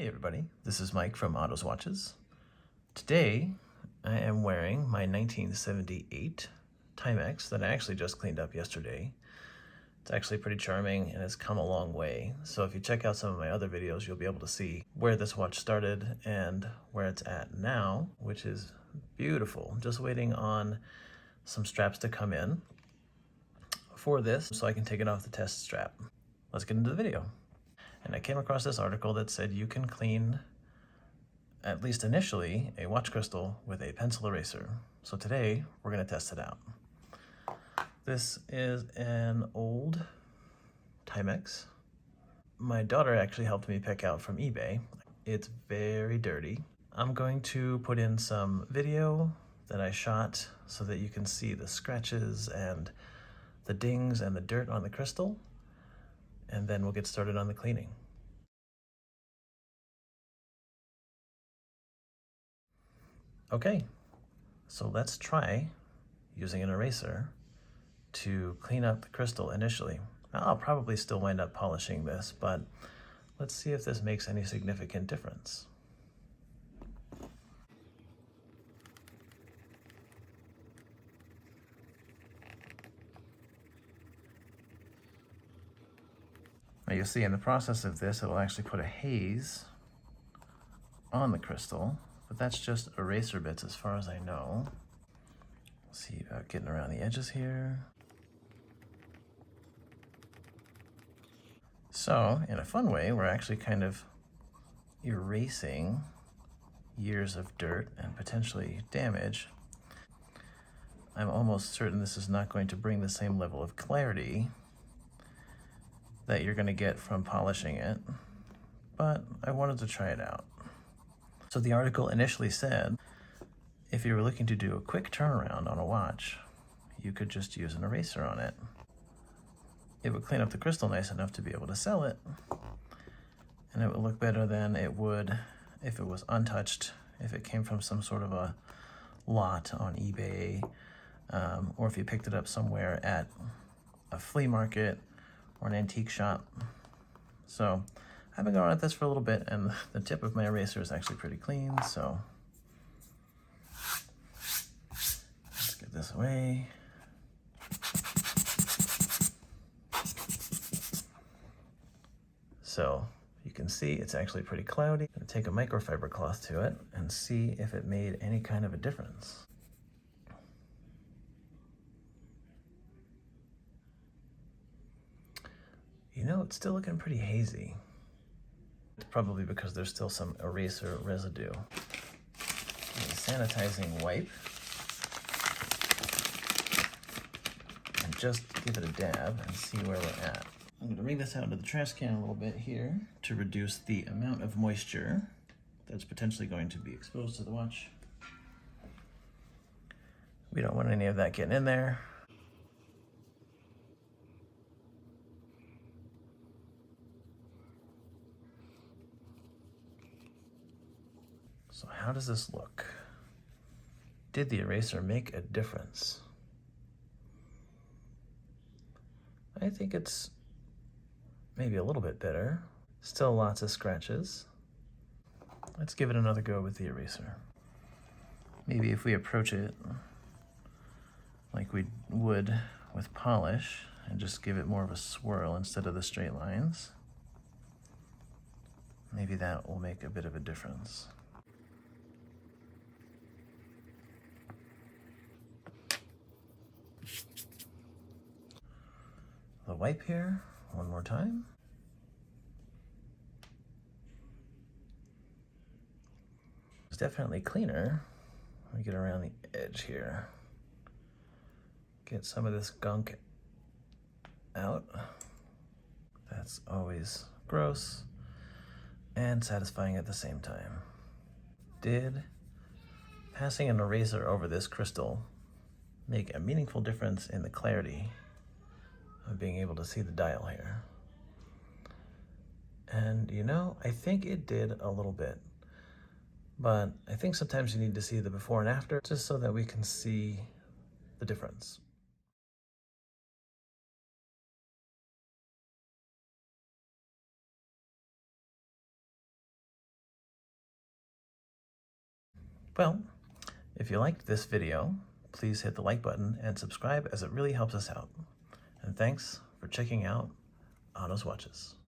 Hey everybody, this is Mike from Otto's Watches. Today I am wearing my 1978 Timex that I actually just cleaned up yesterday. It's actually pretty charming and has come a long way. So if you check out some of my other videos, you'll be able to see where this watch started and where it's at now, which is beautiful. I'm just waiting on some straps to come in for this so I can take it off the test strap. Let's get into the video. And I came across this article that said you can clean, at least initially, a watch crystal with a pencil eraser. So today we're going to test it out. This is an old Timex. My daughter actually helped me pick out from eBay. It's very dirty. I'm going to put in some video that I shot so that you can see the scratches and the dings and the dirt on the crystal, and then we'll get started on the cleaning. Okay, so let's try using an eraser to clean up the crystal initially. I'll probably still wind up polishing this, but let's see if this makes any significant difference. Now you'll see in the process of this, it will actually put a haze on the crystal, but that's just eraser bits as far as I know. Let's see about getting around the edges here. So, in a fun way, we're actually kind of erasing years of dirt and potentially damage. I'm almost certain this is not going to bring the same level of clarity that you're going to get from polishing it, but I wanted to try it out. So the article initially said, if you were looking to do a quick turnaround on a watch, you could just use an eraser on it. It would clean up the crystal nice enough to be able to sell it, and it would look better than it would if it was untouched, if it came from some sort of a lot on eBay, or if you picked it up somewhere at a flea market or an antique shop. So I've been going at this for a little bit, and the tip of my eraser is actually pretty clean, so let's get this away. So you can see it's actually pretty cloudy. I'm gonna take a microfiber cloth to it and see if it made any kind of a difference. You know, it's still looking pretty hazy. It's probably because there's still some eraser residue. A sanitizing wipe. And just give it a dab and see where we're at. I'm going to wring this out into the trash can a little bit here to reduce the amount of moisture that's potentially going to be exposed to the watch. We don't want any of that getting in there. So how does this look? Did the eraser make a difference? I think it's maybe a little bit better. Still lots of scratches. Let's give it another go with the eraser. Maybe if we approach it like we would with polish and just give it more of a swirl instead of the straight lines, maybe that will make a bit of a difference. The wipe here, one more time. It's definitely cleaner. Let me get around the edge here. Get some of this gunk out. That's always gross and satisfying at the same time. Did passing an eraser over this crystal make a meaningful difference in the clarity of being able to see the dial here? And you know, I think it did a little bit, but I think sometimes you need to see the before and after just so that we can see the difference. Well, if you liked this video, please hit the like button and subscribe as it really helps us out. And thanks for checking out Otto's Watches.